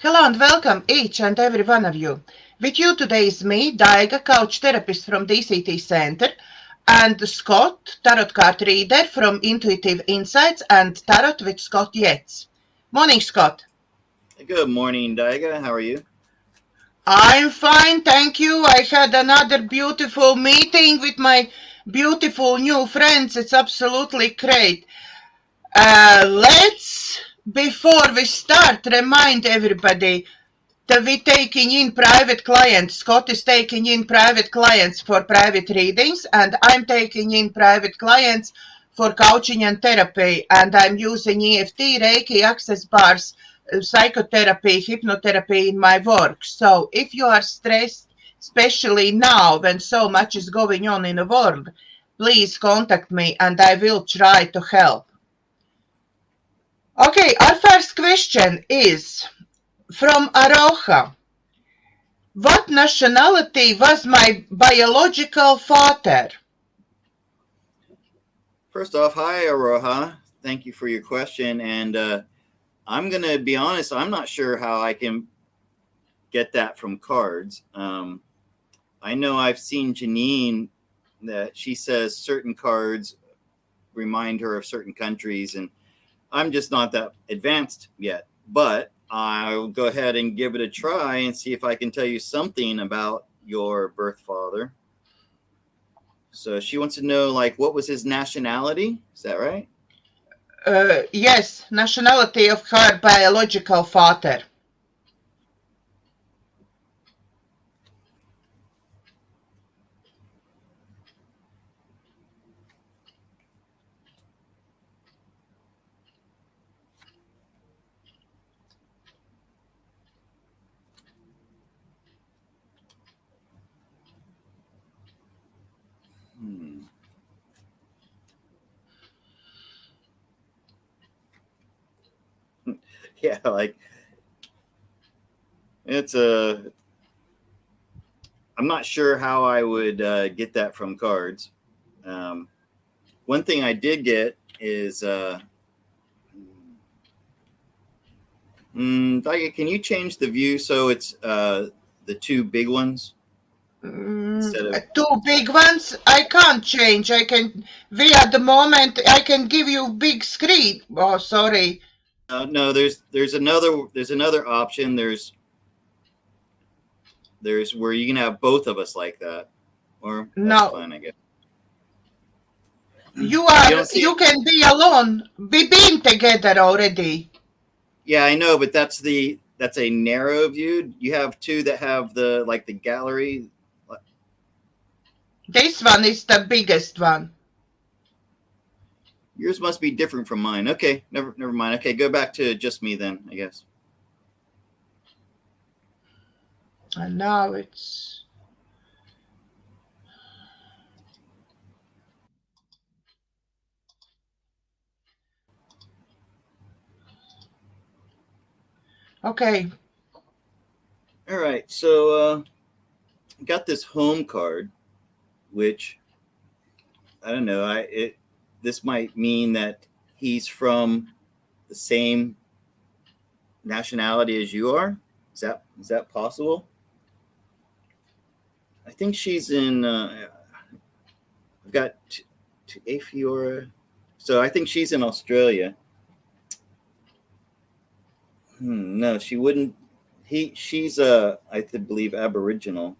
Hello and welcome each and every one of you. With you today is me, Daiga, couch therapist from DCTcentre, and Scott, tarot card reader from Intuitive Insights and Tarot with Scott Yates. Morning, Scott. Good morning, Daiga. How are you? I'm fine, thank you. I had another beautiful meeting with my beautiful new friends. It's absolutely great. Before we start, remind everybody that we're taking in private clients. Scott is taking in private clients for private readings, and I'm taking in private clients for coaching and therapy. And I'm using EFT, Reiki, access bars, psychotherapy, hypnotherapy in my work. So if you are stressed, especially now when so much is going on in the world, please contact me and I will try to help. Okay, our first question is from Aroha. What nationality was my biological father? First off, hi, Aroha. Thank you for your question. And I'm going to be honest, I'm not sure how I can get that from cards. I know I've seen Janine that she says certain cards remind her of certain countries, and I'm just not that advanced yet. But I'll go ahead and give it a try and see if I can tell you something about your birth father. So she wants to know, like, what was his nationality? Is that right? Yes, nationality of her biological father. Yeah, like I'm not sure how I would get that from cards. One thing I did get is can you change the view so it's the two big ones instead of Two big ones I can't change. I can, at the moment, I can give you big screen. Oh, sorry. no, there's another option. There's where you can have both of us like that, or that's No, fine, I guess. you can be alone. We've been together already. Yeah, I know, but that's a narrow view. You have two that have the gallery. This one is the biggest one. Yours must be different from mine. Okay, never mind. Okay, go back to just me then, I guess. And now it's... Okay. All right, so got this home card, which I don't know. This might mean that he's from the same nationality as you are. Is that possible? I think she's in. I've got Afiora, so I think she's in Australia. No, she wouldn't. She's I believe Aboriginal.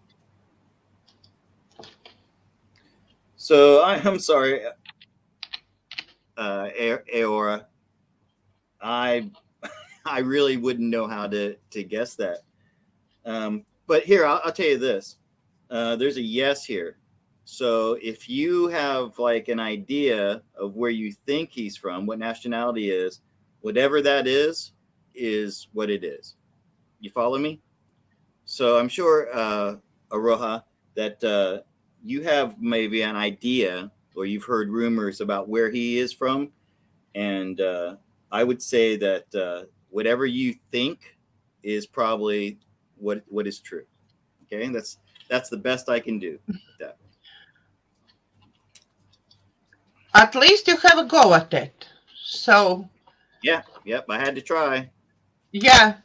So I'm sorry, Aora. I really wouldn't know how to guess that. But here, I'll tell you this. There's a yes here. So if you have like an idea of where you think he's from, what nationality is, whatever that is what it is. You follow me? So I'm sure, Aroha, that you have maybe an idea or you've heard rumors about where he is from. And I would say that whatever you think is probably what is true. Okay, that's the best I can do with that. At least you have a go at it. So... Yep, I had to try. Yeah.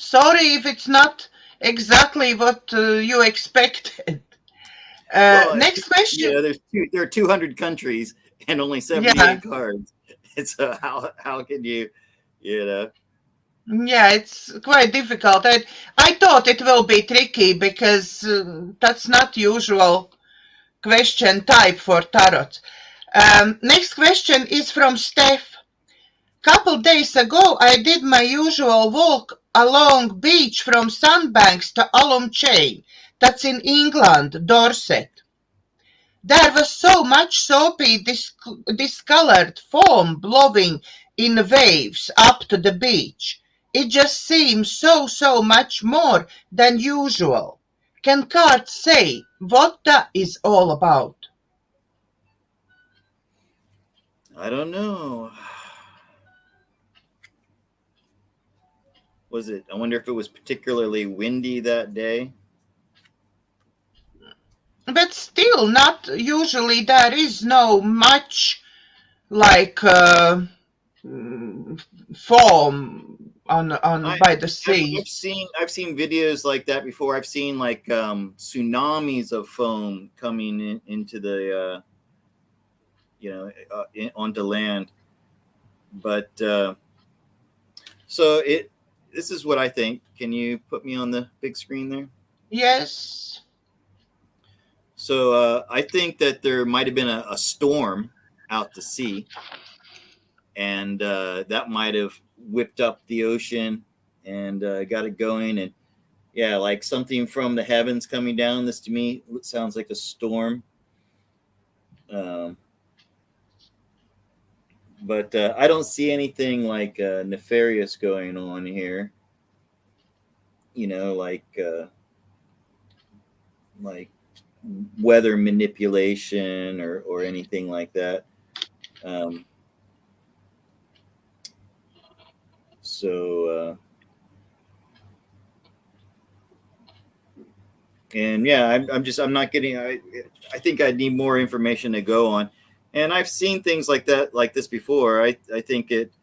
Sorry if it's not exactly what you expected. Well, Next question. there are 200 countries and only Yeah, 78 cards. So how can you know? yeah, it's quite difficult. I thought it will be tricky because that's not usual question type for tarot. Next question is from Steph. Couple days ago, I did my usual walk along beach from Sandbanks to Alum Chain. That's in England, Dorset. There was so much soapy, discolored foam blowing in waves up to the beach. It just seemed so much more than usual. Can cards say what that is all about? I don't know. I wonder if it was particularly windy that day. But still, not usually there is no much like foam on by the sea. I've seen videos like that before. I've seen like tsunamis of foam coming into the onto land. But so this is what I think. Can you put me on the big screen there? Yes. So I think that there might have been a storm out to sea, and that might have whipped up the ocean and got it going. And yeah, like something from the heavens coming down. This to me sounds like a storm. But I don't see anything like nefarious going on here. Like weather manipulation or anything like that. And yeah, I'm not getting. I think I need more information to go on, and I've seen things like this before. I think it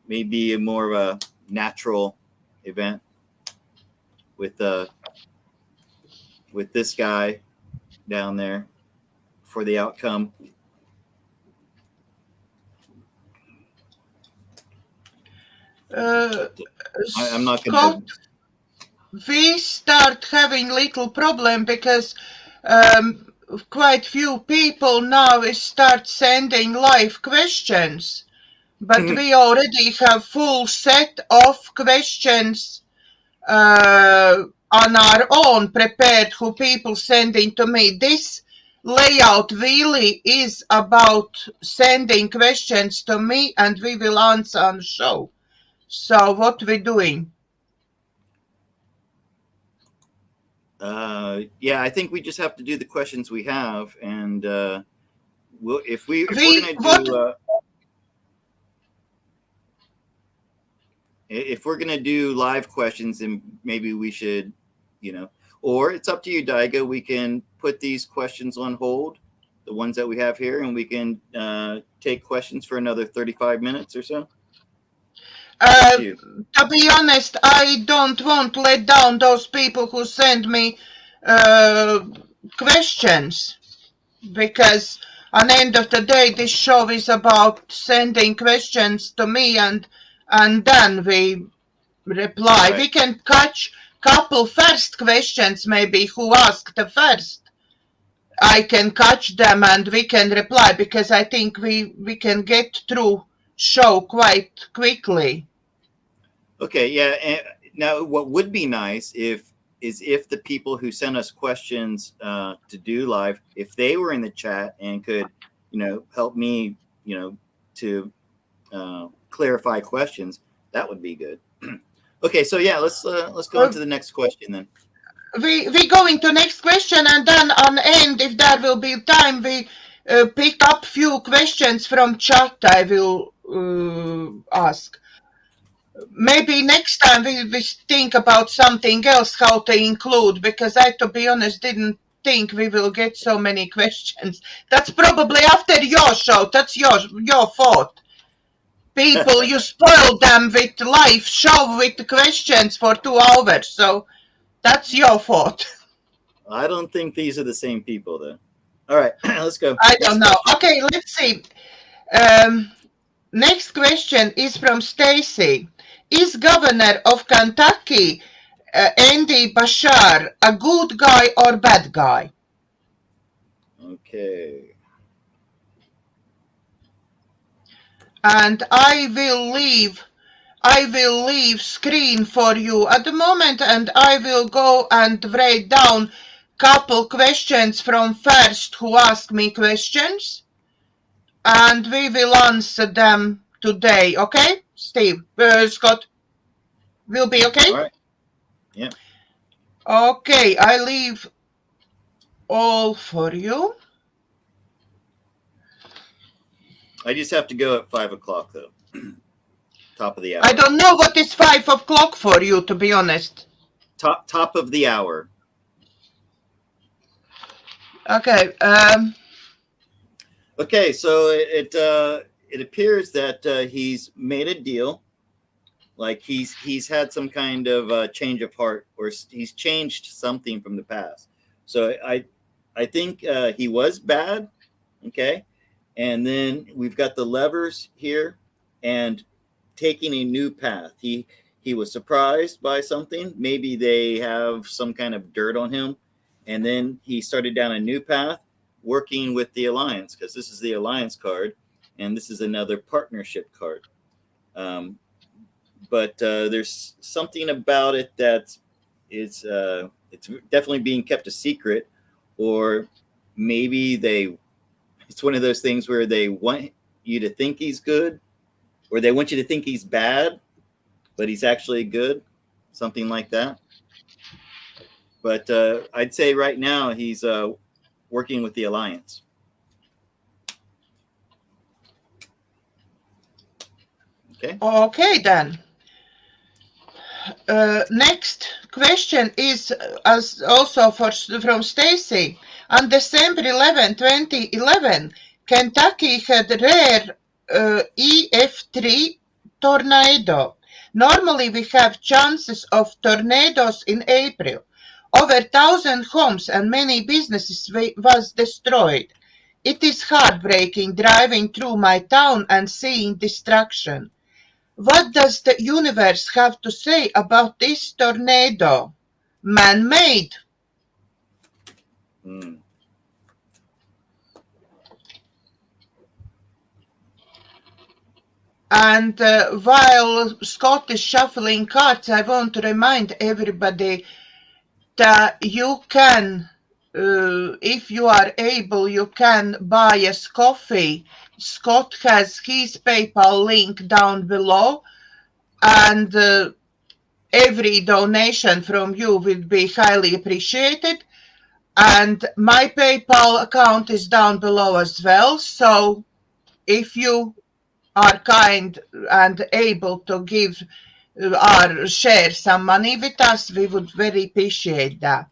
may be more of a natural event with this guy down there for the outcome. I'm not going to. We start having little problem because quite few people now start sending live questions, but we already have full set of questions on our own prepared who people sending to me. This layout really is about sending questions to me and we will answer on the show. So what we doing? Yeah, I think we just have to do the questions we have, and if we're gonna do live questions, then maybe we should, or it's up to you, Daiga. We can put these questions on hold, the ones that we have here, and we can take questions for another 35 minutes or so. To be honest, I don't want to let down those people who send me questions, because at the end of the day, this show is about sending questions to me and then we reply. Right. We can catch couple first questions maybe who asked the first. I can catch them and we can reply, because I think we can get through show quite quickly. Okay, yeah. And now, what would be nice is if the people who sent us questions to do live, if they were in the chat and could, help me, to clarify questions, that would be good. Okay, so yeah, let's go on to the next question then. We go into next question, and then on end, if there will be time, we pick up few questions from chat. I will ask. Maybe next time we think about something else how to include, because I, to be honest, didn't think we will get so many questions. That's probably after your show. That's your fault. people, you spoil them with live show with questions for 2 hours. So that's your fault. I don't think these are the same people, though. All right, let's go. I don't know. Question. Okay, let's see. Next question is from Stacy. Is Governor of Kentucky, Andy Bashar, a good guy or bad guy? Okay. And I will leave screen for you at the moment, and I will go and write down couple questions from first who asked me questions, and we will answer them today. Okay, Steve, Scott, will be okay? All right. Yeah. Okay, I leave all for you. I just have to go at 5 o'clock, though. Top of the hour. I don't know what is 5 o'clock for you, to be honest. Top of the hour. Okay. Okay, so it appears that he's made a deal, like he's had some kind of change of heart, or he's changed something from the past. So I think he was bad, okay, and then we've got the levers here, and taking a new path. He was surprised by something. Maybe they have some kind of dirt on him, and then he started down a new path, working with the alliance, because this is the alliance card, and this is another partnership card. But there's something about it that it's definitely being kept a secret, or maybe it's one of those things where they want you to think he's good, or they want you to think he's bad, but he's actually good, something like that. But I'd say right now he's working with the alliance. Okay. Okay, then. Next question is also from Stacy. On December 11, 2011, Kentucky had rare EF3 tornado. Normally, we have chances of tornadoes in April. Over 1,000 homes and many businesses was destroyed. It is heartbreaking driving through my town and seeing destruction. What does the universe have to say about this tornado? Man-made. And while Scott is shuffling cards, I want to remind everybody that you can, if you are able, you can buy us coffee. Scott has his PayPal link down below, and every donation from you will be highly appreciated. And my PayPal account is down below as well. So if you are kind and able to give or share some money with us, we would very appreciate that.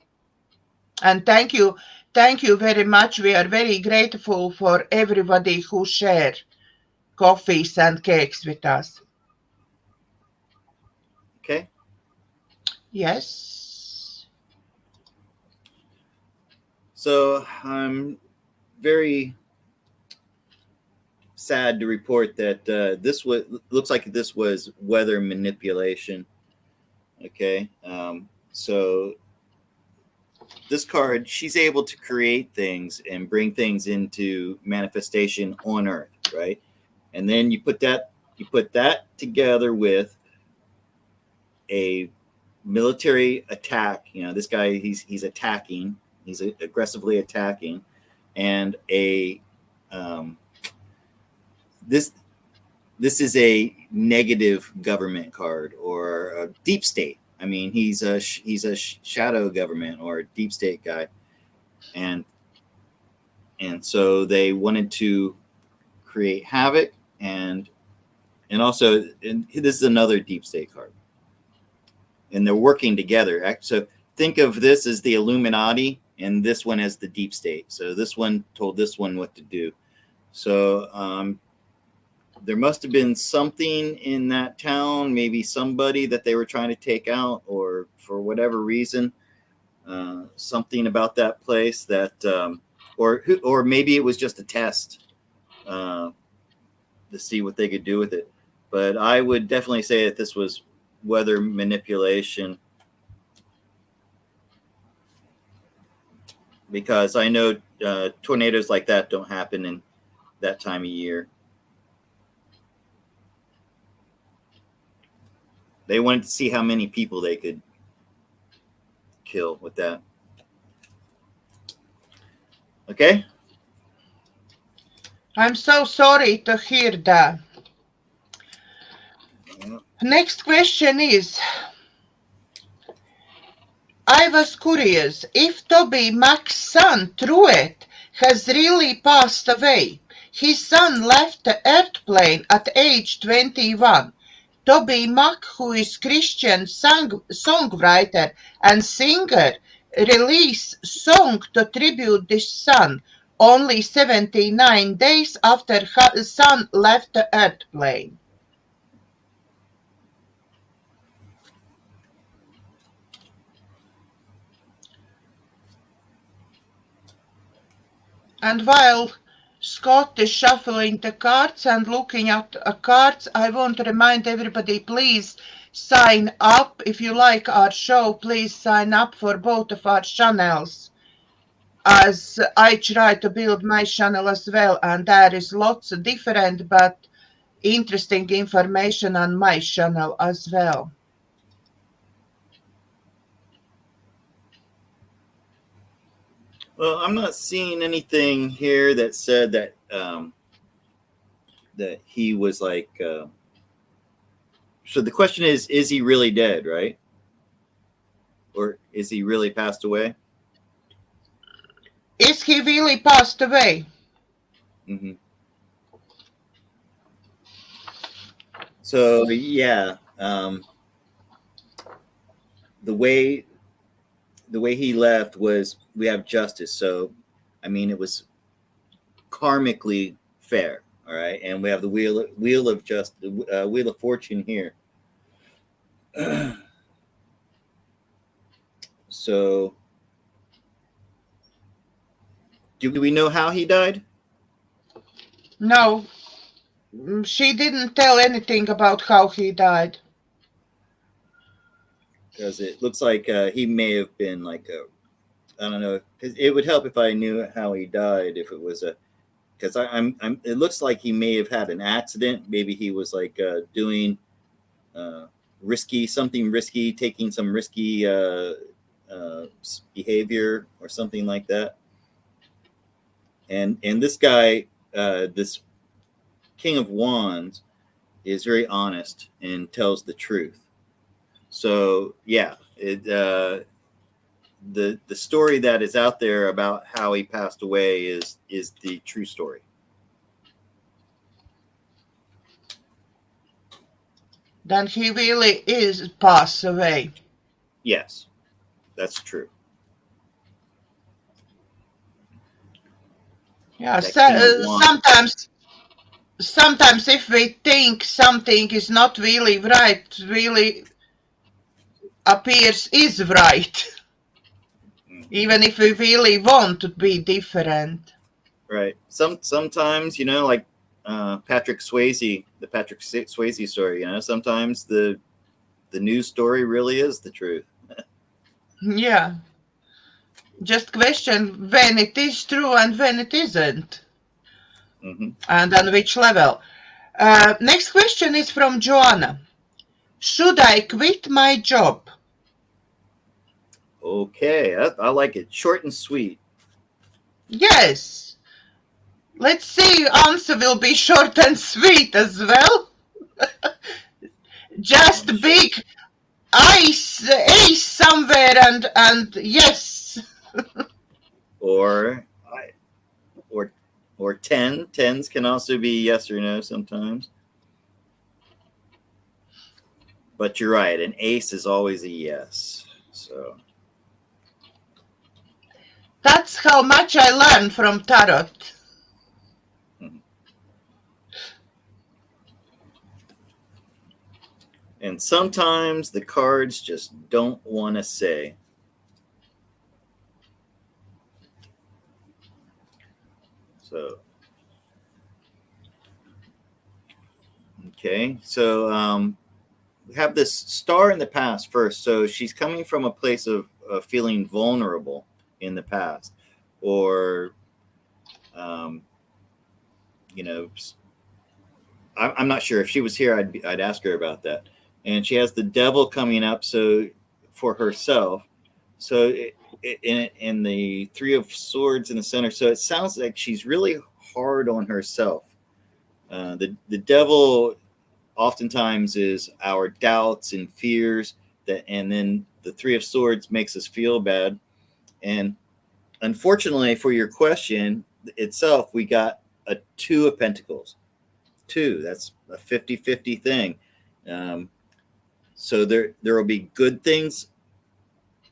And thank you very much. We are very grateful for everybody who share coffees and cakes with us. Okay. Yes. So I'm very sad to report that this looks like this was weather manipulation. Okay. So this card, she's able to create things and bring things into manifestation on Earth, right? And then you put that together with a military attack. You know, this guy, he's attacking, he's aggressively attacking, and this is a negative government card, or a deep state. I mean, he's a shadow government or a deep state guy, and so they wanted to create havoc, and also, and this is another deep state card, and they're working together. So think of this as the Illuminati, and this one as the deep state. So this one told this one what to do. So there must have been something in that town, maybe somebody that they were trying to take out, or for whatever reason, something about that place that, or maybe it was just a test to see what they could do with it. But I would definitely say that this was weather manipulation, because I know tornadoes like that don't happen in that time of year. They wanted to see how many people they could kill with that. Okay? I'm so sorry to hear that. Next question is, I was curious if Toby Mac's son, Truett, has really passed away. His son left the Earth plane at age 21. Toby Mac, who is Christian songwriter and singer, released song to tribute this son only 79 days after his son left the Earth plane. And while Scott is shuffling the cards and looking at cards, I want to remind everybody, please sign up. If you like our show, please sign up for both of our channels, as I try to build my channel as well, and there is lots of different but interesting information on my channel as well. Well, I'm not seeing anything here that said that that he was like. So the question is he really dead, right? Or is he really passed away? Is he really passed away? Mm-hmm. So yeah, the way he left was, we have justice. So, I mean, it was karmically fair. All right, and we have the wheel of wheel of fortune here. So, do we know how he died? No, she didn't tell anything about how he died. Because it looks like he may have been like a, I don't know. It would help if I knew how he died. If it was a, because I'm. It looks like he may have had an accident. Maybe he was like doing something risky, taking some risky behavior or something like that. And this guy, this King of Wands, is very honest and tells the truth. So yeah, the story that is out there about how he passed away is the true story. Then he really is passed away. Yes, that's true. Yeah, sometimes if we think something is not really right, really appears is right. Even if we really want to be different. Right. Sometimes, you know, like Patrick Swayze, the Patrick Swayze story, you know, sometimes the news story really is the truth. Yeah. Just question when it is true and when it isn't. Mm-hmm. And on which level. Next question is from Joanna. Should I quit my job? Okay, I like it. Short and sweet. Yes. Let's see, answer will be short and sweet as well. Just big ace somewhere and yes. Or 10. Tens can also be yes or no sometimes. But you're right, an ace is always a yes. So that's how much I learned from tarot. And sometimes the cards just don't want to say. So, okay. So we have this star in the past first. So she's coming from a place of feeling vulnerable in the past, or um, you know, I'm not sure. If she was here, I'd ask her about that. And she has the devil coming up, so for herself. So in the Three of Swords in the center, so it sounds like she's really hard on herself. The devil oftentimes is our doubts and fears that, and then the Three of Swords makes us feel bad. And unfortunately for your question itself, we got a Two of Pentacles. Two, that's a 50-50 thing. So there will be good things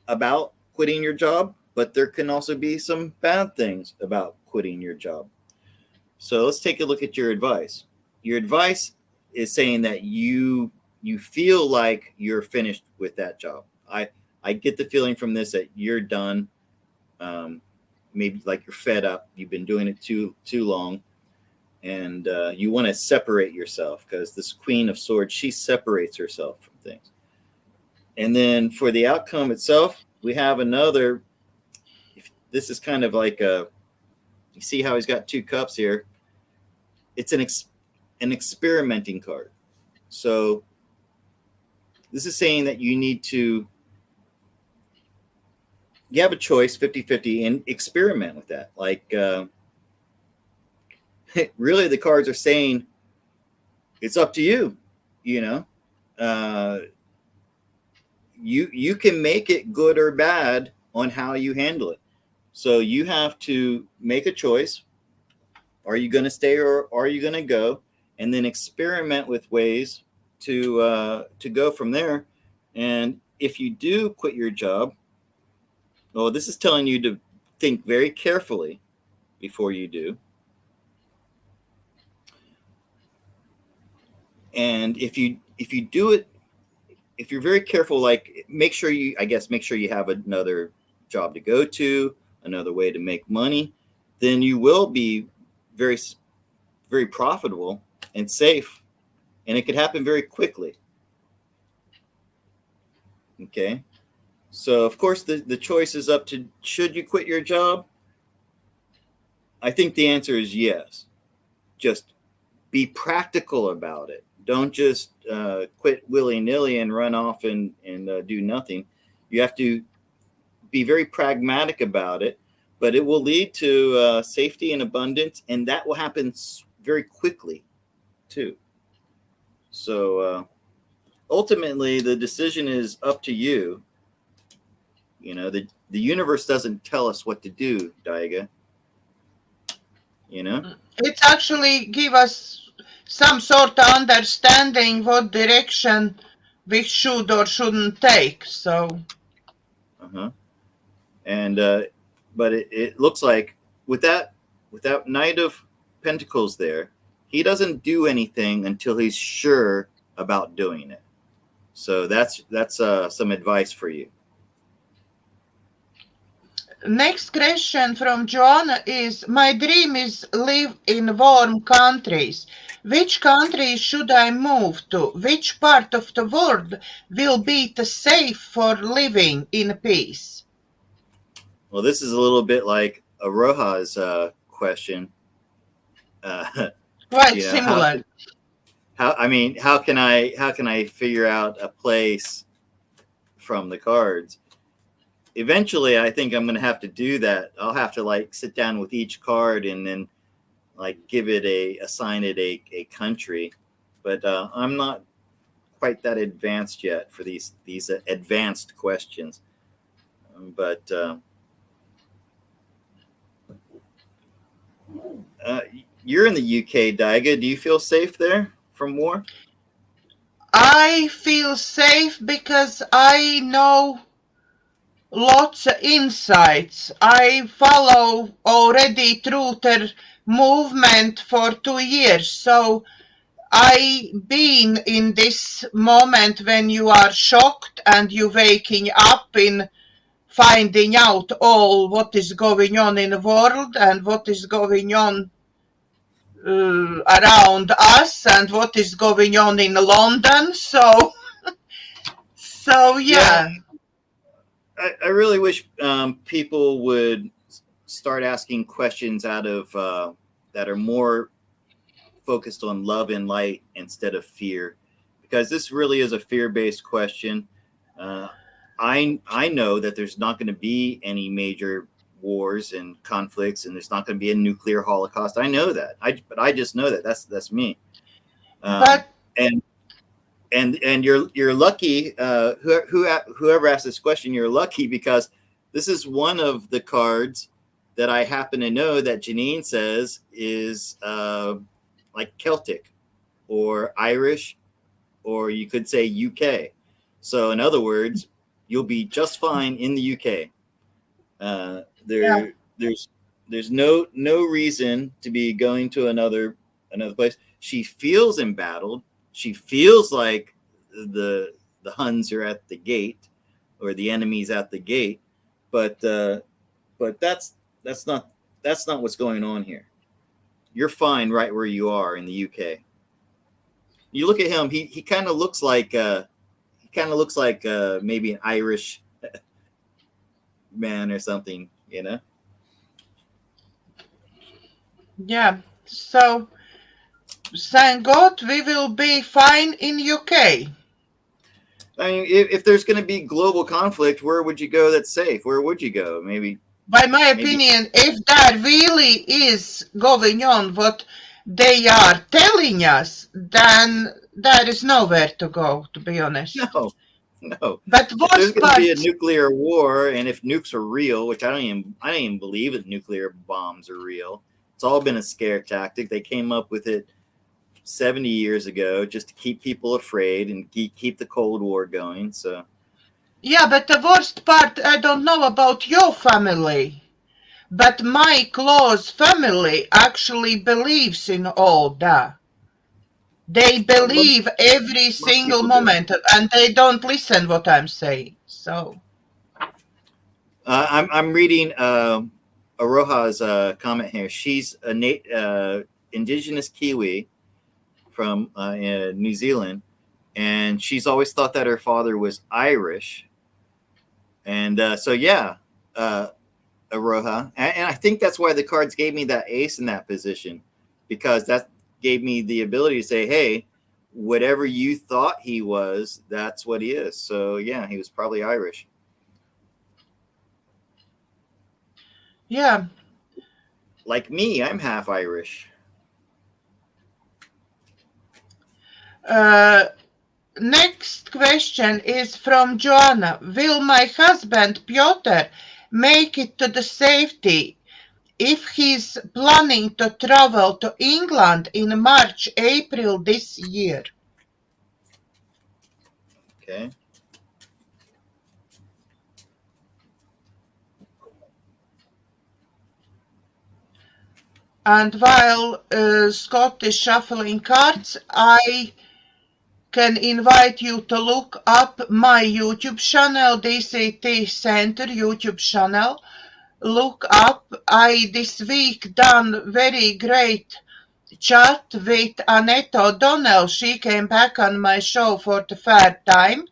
about quitting your job, but there can also be some bad things about quitting your job. So let's take a look at your advice. Your advice is saying that you feel like you're finished with that job. I get the feeling from this that you're done. Maybe like you're fed up. You've been doing it too long, and you want to separate yourself, because this Queen of Swords, she separates herself from things. And then for the outcome itself, we have another. This is kind of like you see how he's got two cups here. It's an experimenting card. So this is saying that you need to, you have a choice, 50-50, and experiment with that. Like really the cards are saying it's up to you, you know. You can make it good or bad on how you handle it. So you have to make a choice. Are you going to stay or are you going to go? And then experiment with ways to go from there. And if you do quit your job, well, this is telling you to think very carefully before you do. And if you do it, if you're very careful, like make sure you have another job to go to, another way to make money, then you will be very, very profitable and safe. And it could happen very quickly. Okay. So of course the choice is up to, should you quit your job? I think the answer is yes. Just be practical about it. Don't just quit willy-nilly and run off and do nothing. You have to be very pragmatic about it, but it will lead to safety and abundance, and that will happen very quickly too. So ultimately, the decision is up to you. You know, the universe doesn't tell us what to do, Daiga. You know? It actually give us some sort of understanding what direction we should or shouldn't take. So. And but it looks like with that Knight of Pentacles there, he doesn't do anything until he's sure about doing it. So that's some advice for you. Next question from Joanna is, my dream is live in warm countries. Which countries should I move to? Which part of the world will be safe for living in peace? Well, this is a little bit like Aroha's question. Quite similar. How can I figure out a place from the cards? Eventually, I think I'm going to have to do that. I'll have to like sit down with each card and then like assign it a country. But I'm not quite that advanced yet for these advanced questions. But you're in the UK, Daiga. Do you feel safe there from war? I feel safe because I know lots of insights. I follow already through their movement for 2 years. So I been in this moment when you are shocked and you waking up in finding out all what is going on in the world and what is going on around us and what is going on in London. So Yeah, yeah. I really wish people would start asking questions out of that are more focused on love and light instead of fear, because this really is a fear-based question. Uh, I know that there's not going to be any major wars and conflicts, and there's not going to be a nuclear holocaust. I know that. But I just know that that's me. Um, But and and you're lucky. Whoever asked this question, you're lucky because this is one of the cards that I happen to know that Janine says is like Celtic or Irish, or you could say UK. So in other words, you'll be just fine in the UK. Uh, yeah, there, there's no reason to be going to another place. She feels embattled. She feels like the Huns are at the gate, or the enemy's at the gate. But that's not what's going on here. You're fine right where you are in the UK. You look at him. He kind of looks like maybe an Irish man or something. You know. yeah. So thank God we will be fine in UK. I mean, if there's going to be global conflict, where would you go that's safe? Where would you go? By my Maybe. opinion, if that really is going on what they are telling us, then there is nowhere to go, to be honest. No, no. But If there's worst going to part, be a nuclear war, and if nukes are real, which I don't even believe that nuclear bombs are real. It's all been a scare tactic. They came up with it 70 years ago just to keep people afraid and keep the Cold War going. So yeah, but the worst part, I don't know about your family, but my close family actually believes in all that. They most believe every most single people do. moment and they don't listen what I'm saying. So, I'm reading Aroha's comment here. She's a indigenous Kiwi from New Zealand, and she's always thought that her father was Irish. And so, yeah, uh, Aroha, and I think that's why the cards gave me that ace in that position, because that gave me the ability to say, hey, whatever you thought he was, that's what he is. So, yeah, he was probably Irish. yeah. Like me, I'm half Irish. Uh, Next question is from Joanna. Will my husband Piotr make it to the safety if he's planning to travel to England in March, April this year? Okay. And while Scott is shuffling cards, I can invite you to look up my YouTube channel, DCTcentre YouTube channel. Look up. I this week done very great chat with Annette O'Donnell. She came back on my show for the third time.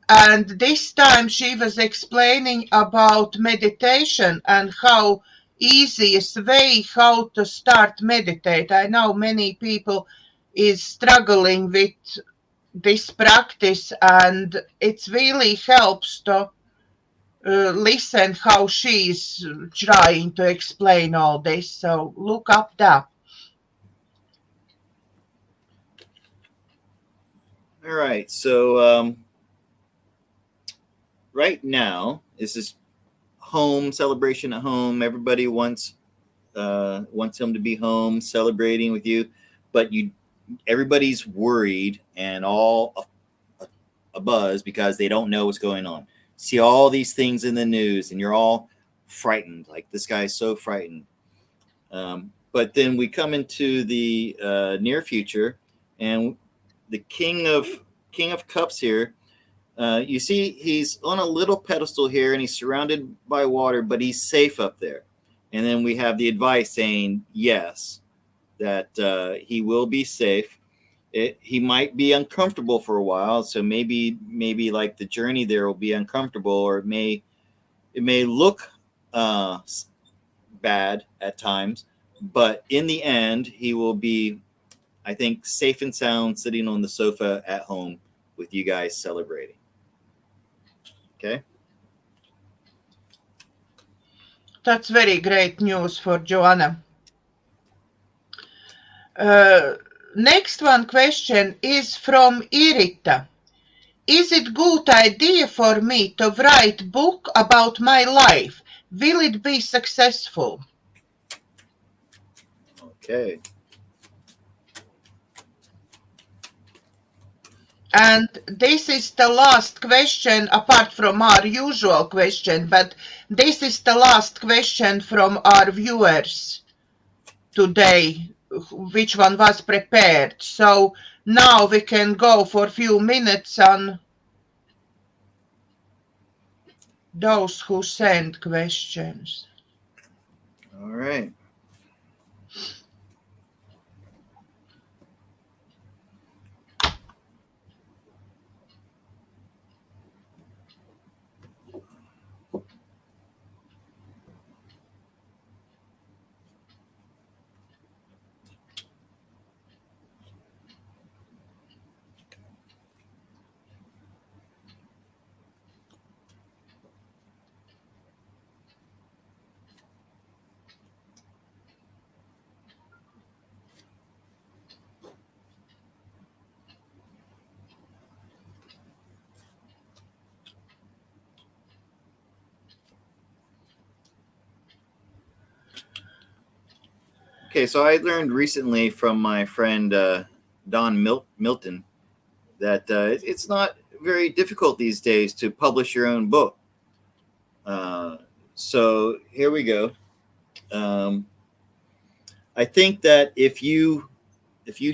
And this time she was explaining about meditation and how easiest way how to start meditate. I know many people is struggling with this practice and it really helps to listen how she's trying to explain all this. So look up that. All right. So right now, this is home celebration at home. Everybody wants him to be home celebrating with you, but everybody's worried and all a buzz because they don't know what's going on. See all these things in the news, and you're all frightened. Like, this guy's so frightened. But then we come into the near future, And the King of Cups here, you see he's on a little pedestal here, and he's surrounded by water, but he's safe up there. And then we have the advice saying yes, that he will be safe. He might be uncomfortable for a while, so maybe like the journey there will be uncomfortable, or it may look bad at times, but in the end, he will be, I think, safe and sound, sitting on the sofa at home with you guys celebrating. Okay. That's very great news for Joanna. Next one question is from Irita. Is it good idea for me to write book about my life? Will it be successful? Okay. And this is the last question, apart from our usual question, but this is the last question from our viewers today, which one was prepared. So now we can go for a few minutes on those who send questions. All right. Okay, so I learned recently from my friend Don Milton that it's not very difficult these days to publish your own book. So here we go. I think that if you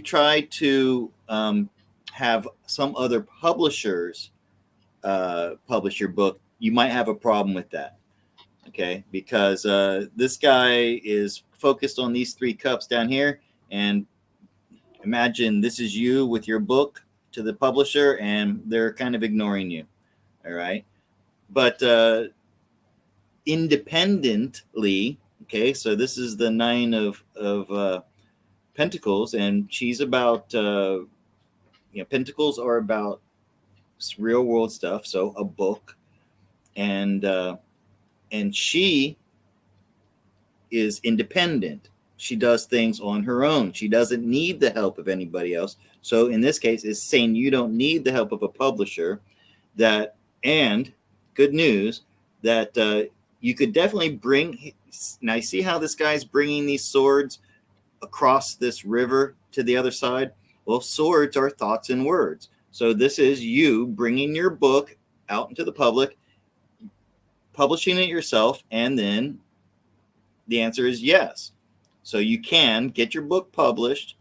try to have some other publishers publish your book, you might have a problem with that. Okay, because this guy is focused on these 3 cups down here, and imagine this is you with your book to the publisher, and they're kind of ignoring you. All right, but independently, okay, so this is the 9 of Pentacles, and she's about Pentacles are about real world stuff, so a book, and she is independent. She does things on her own. She doesn't need the help of anybody else. So in this case, it's saying you don't need the help of a publisher. That, and good news that you could definitely bring. Now you see how this guy's bringing these swords across this river to the other side. Well, swords are thoughts and words. So this is you bringing your book out into the public, publishing it yourself, and then the answer is yes. So you can get your book published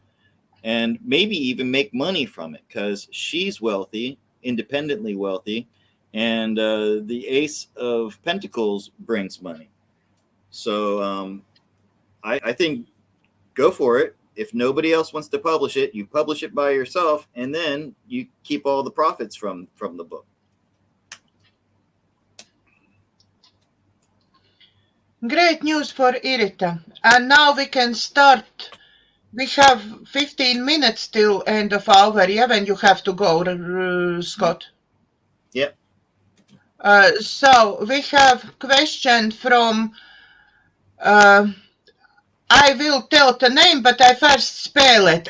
and maybe even make money from it, because she's wealthy, independently wealthy, and the Ace of Pentacles brings money. So I think go for it. If nobody else wants to publish it, you publish it by yourself, and then you keep all the profits from the book. Great news for Irita. And now we can start. We have 15 minutes till end of our, yeah, when you have to go, Scott. Yep. So we have question from, I will tell the name, but I first spell it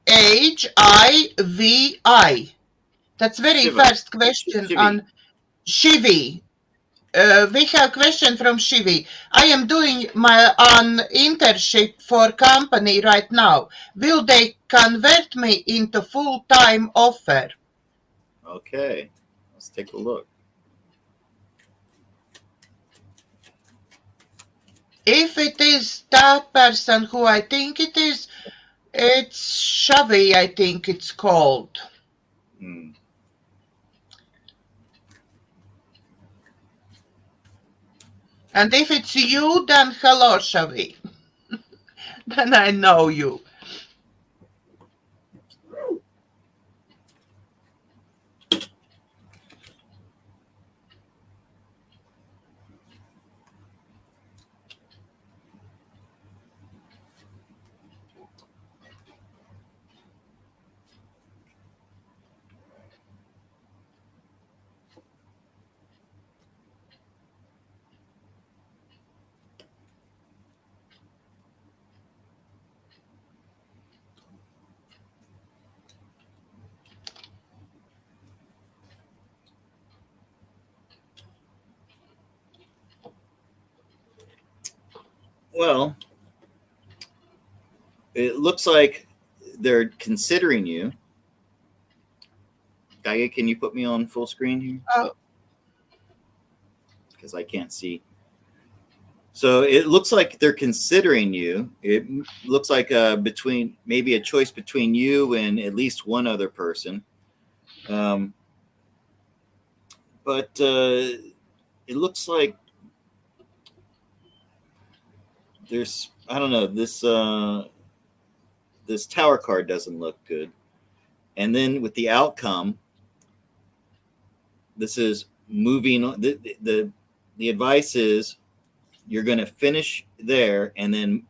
Shivi. That's very Shiva. first question Shivi. on Shivi. We have question from Shivi. I am doing my internship for company right now. Will they convert me into full-time offer? Okay, let's take a look. If it is that person who I think it is, It's Shavi, I think it's called. Hmm. And if it's you, then hello, Shavi. Then I know you. Well, it looks like they're considering you. Daiga, can you put me on full screen here? Oh, Because I can't see. So it looks like they're considering you. It looks like between maybe a choice between you and at least one other person. But it looks like there's, I don't know, this tower card doesn't look good. And then with the outcome, this is moving on. The advice is you're going to finish there, and then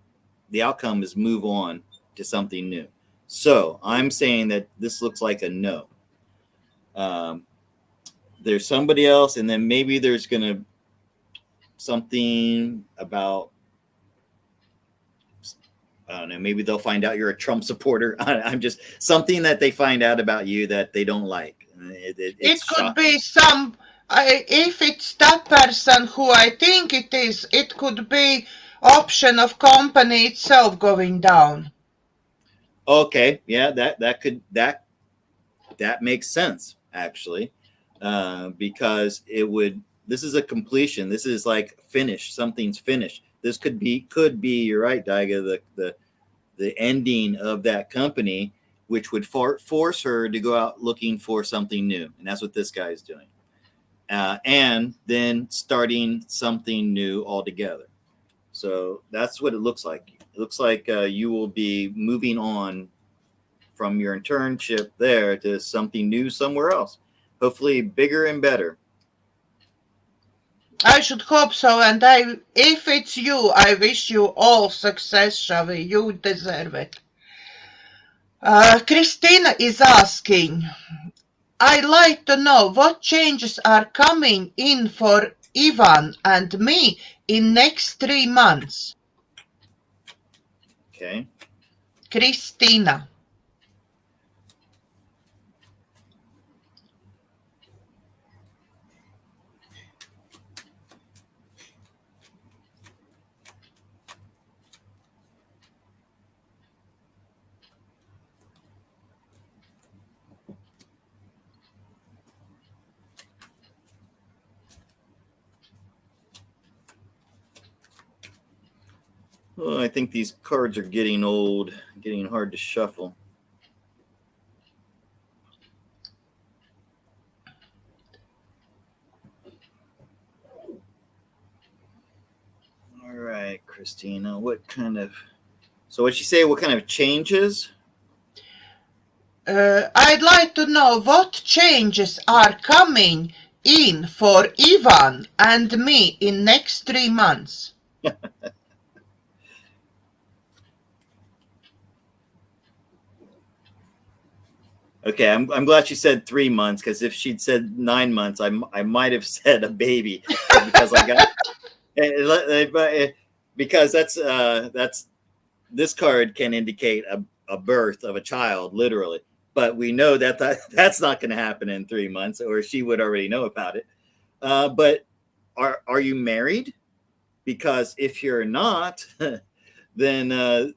the outcome is move on to something new. So I'm saying that this looks like a no. There's somebody else, and then maybe there's going to something about, I don't know, maybe they'll find out you're a Trump supporter. I'm just something that they find out about you that they don't like. it could be some, if it's that person who I think it is, it could be option of company itself going down. Okay, yeah, that makes sense actually, because it would. This is a completion. This is like finish. Something's finished. This could be. You're right, Daiga. The ending of that company, which would force her to go out looking for something new, and that's what this guy is doing. And then starting something new altogether. So that's what it looks like. It looks like you will be moving on from your internship there to something new somewhere else. Hopefully bigger and better. I should hope so, and if it's you, I wish you all success, Shavi. You deserve it. Christina is asking, I'd like to know what changes are coming in for Ivan and me in next 3 months. Okay. Christina. Well, I think these cards are getting old, getting hard to shuffle. All right, Christina, so what'd she say? What kind of changes? I'd like to know what changes are coming in for Ivan and me in next 3 months. Okay, I'm glad she said 3 months, because if she'd said 9 months, I might have said a baby, because I got because that's this card can indicate a birth of a child, literally. But we know that's not going to happen in 3 months, or she would already know about it. But are you married? Because if you're not, then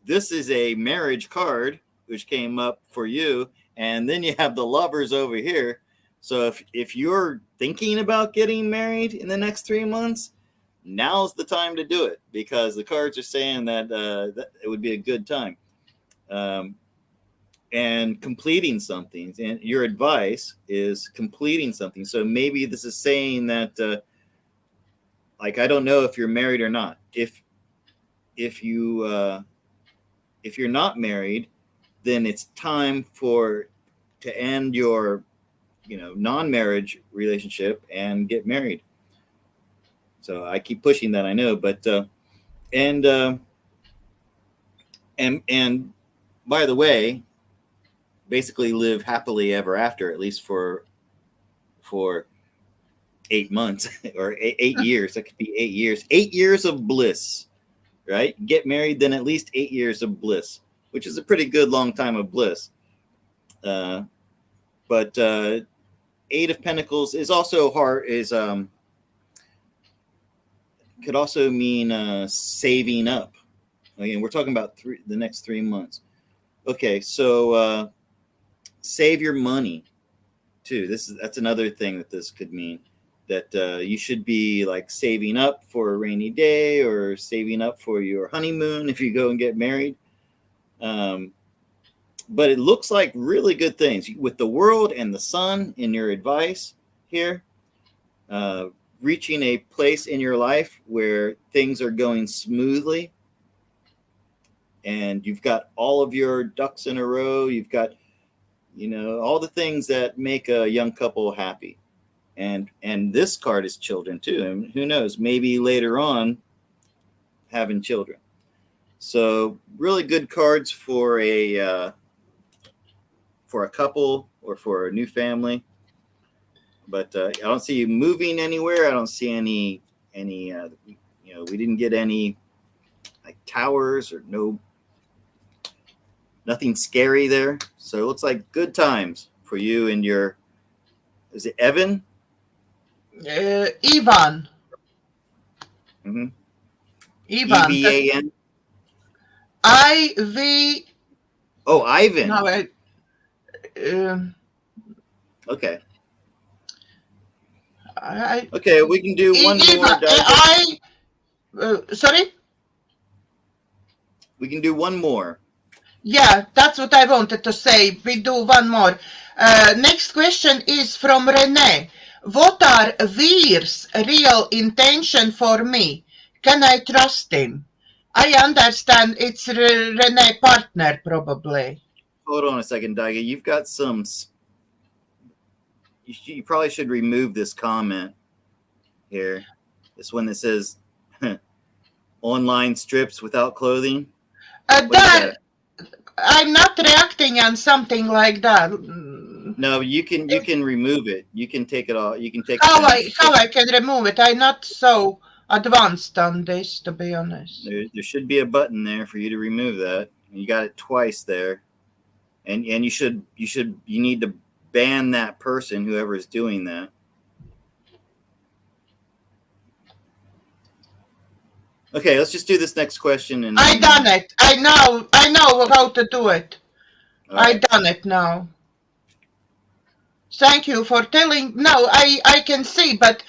this is a marriage card, which came up for you, and then you have the lovers over here. So if you're thinking about getting married in the next 3 months, now's the time to do it, because the cards are saying that it would be a good time. and completing something. And your advice is completing something. So maybe this is saying that, like, I don't know if you're married or not. If you're not married, then it's time to end your non-marriage relationship and get married. So I keep pushing that, I know, but and by the way, basically live happily ever after, at least for 8 months or 8 years. That could be 8 years. 8 years of bliss, right? Get married, then at least 8 years of bliss, which is a pretty good long time of bliss. But Eight of Pentacles is also hard. Could also mean saving up. Again, we're talking about the next 3 months. Okay, so save your money too. That's another thing that this could mean, that you should be like saving up for a rainy day or saving up for your honeymoon if you go and get married. But it looks like really good things with the World and the Sun in your advice here. Reaching a place in your life where things are going smoothly and you've got all of your ducks in a row. You've got, all the things that make a young couple happy. And this card is children too. And who knows, maybe later on having children. So really good cards for a couple or for a new family. But I don't see you moving anywhere. I don't see any we didn't get any like towers or nothing scary there. So it looks like good times for you and your, is it Evan? Ivan. Mm-hmm. Ivan. E-V-A-N? I-V. Oh, Ivan. No, okay. Okay, we can do one more. Sorry? We can do one more. Yeah, that's what I wanted to say. We do one more. Next question is from Renee. What are Veer's real intention for me? Can I trust him? I understand it's Renee partner, probably. Hold on a second, Daiga. You've got some... You probably should remove this comment here. This one that says online strips without clothing. I'm not reacting on something like that. No, you can remove it. You can take it off. You can take how I can remove it. I'm not so advanced on this, to be honest. There should be a button there for you to remove that. You got it twice there, and you need to ban that person, whoever is doing that. Okay, let's just do this next question. And I done it. I know how to do it. Right. I done it now. Thank you for telling. No, I can see, but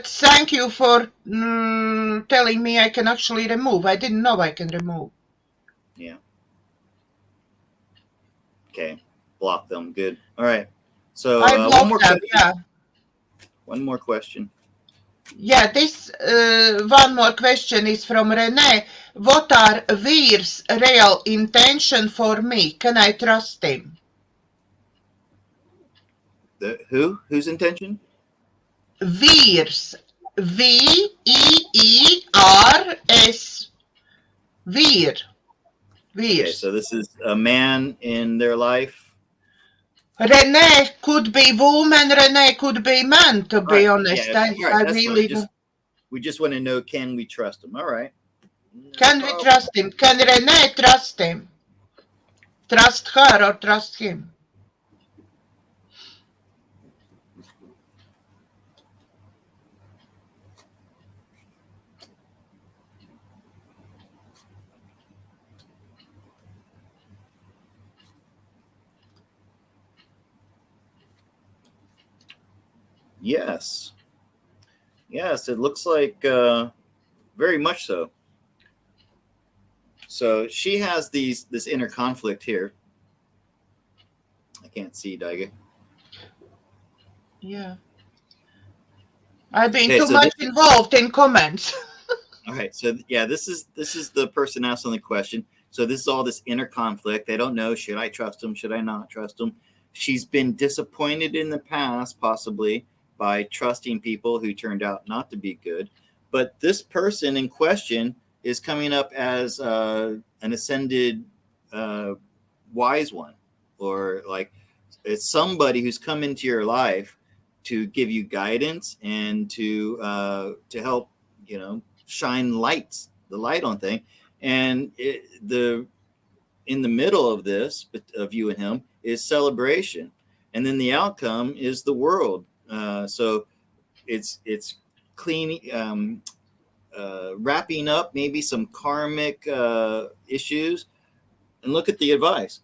thank you for telling me I can actually remove. I didn't know I can remove. Yeah. Okay. Block them. Good. All right. So one more question. Yeah. One more question. Yeah, this one more question is from Renee. What are Veer's real intention for me? Can I trust him? Whose intention? Veer's. Veers. Veer. Okay, so this is a man in their life. Renee could be woman, Renee could be man, to be honest. Yeah, I really we just want to know, can we trust him? All right. Can we trust him? Can Renee trust him? Trust her or trust him? Yes. Yes, it looks like very much so. So she has this inner conflict here. I can't see, Daiga. Yeah. I've been Okay, too so much involved in comments. all right, so yeah, this is the person asking the question. So this is all this inner conflict. They don't know, should I trust him? Should I not trust him? She's been disappointed in the past, possibly by trusting people who turned out not to be good. But this person in question is coming up as an ascended wise one, or like it's somebody who's come into your life to give you guidance and to help, shine the light on thing. And in the middle of this, of you and him, is celebration, and then the outcome is the world. So it's cleaning, wrapping up maybe some karmic issues. And look at the advice.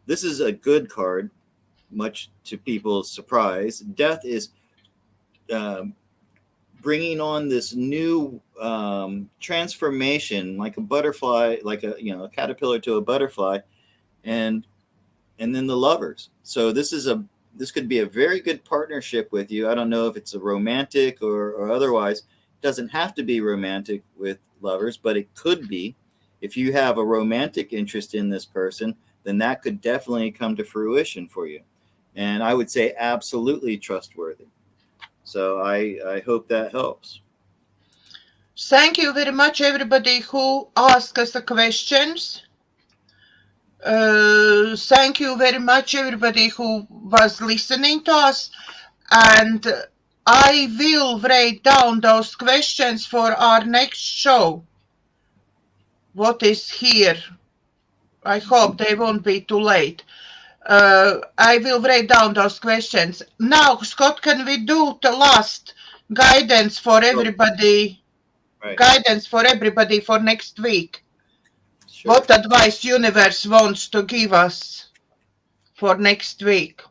This is a good card, much to people's surprise. Death is bringing on this new transformation, like a butterfly, like a caterpillar to a butterfly, and then the Lovers. So this could be a very good partnership with you. I don't know if it's a romantic or otherwise. It doesn't have to be romantic with Lovers, but it could be. If you have a romantic interest in this person, then that could definitely come to fruition for you. And I would say absolutely trustworthy. So I hope that helps. Thank you very much, everybody who asked us the questions. Thank you very much, everybody who was listening to us. And I will write down those questions for our next show. What is here? I hope they won't be too late. I will write down those questions. Now, Scott, can we do the last guidance for everybody? Right. Guidance for everybody for next week. Sure. What advice universe wants to give us for next week?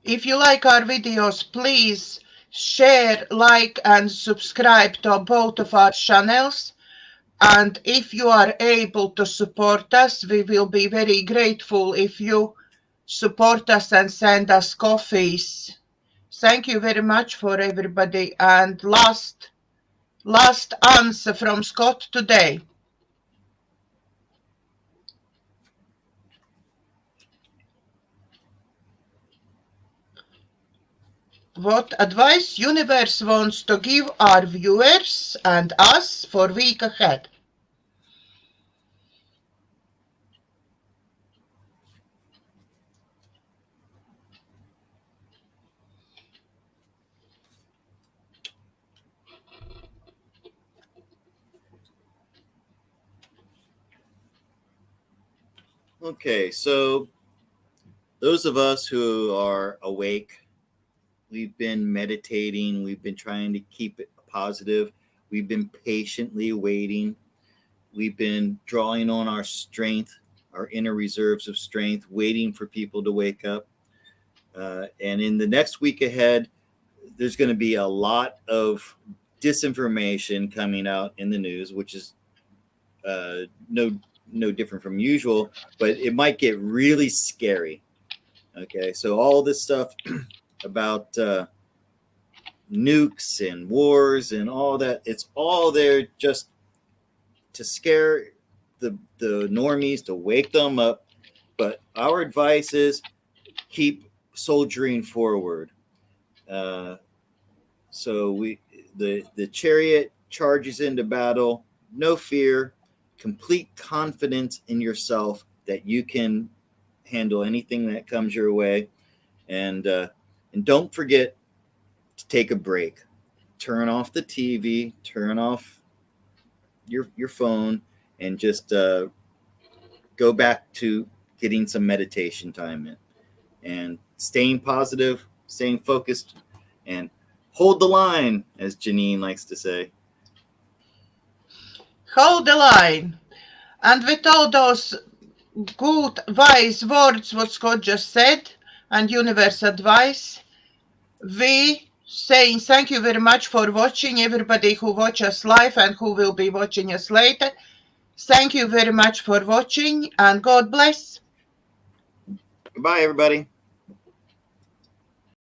If you like our videos, please share, like, and subscribe to both of our channels. And if you are able to support us, we will be very grateful if you support us and send us coffees. Thank you very much for everybody. And last answer from Scott today. What advice universe wants to give our viewers and us for week ahead? Okay, so those of us who are awake, we've been meditating, we've been trying to keep it positive, we've been patiently waiting, we've been drawing on our strength, our inner reserves of strength, waiting for people to wake up. And in the next week ahead, there's going to be a lot of disinformation coming out in the news, which is no different from usual, but it might get really scary. Okay, so all this stuff about nukes and wars and all that, it's all there just to scare the normies, to wake them up. But our advice is keep soldiering forward. So the chariot charges into battle, no fear, complete confidence in yourself that you can handle anything that comes your way, and don't forget to take a break. Turn off the TV, turn off your phone, and just go back to getting some meditation time in, and staying positive, staying focused, and hold the line, as Janine likes to say. Hold the line. And with all those good, wise words what Scott just said and universe advice. We saying thank you very much for watching, everybody who watch us live and who will be watching us later. Thank you very much for watching and God bless. Goodbye, everybody.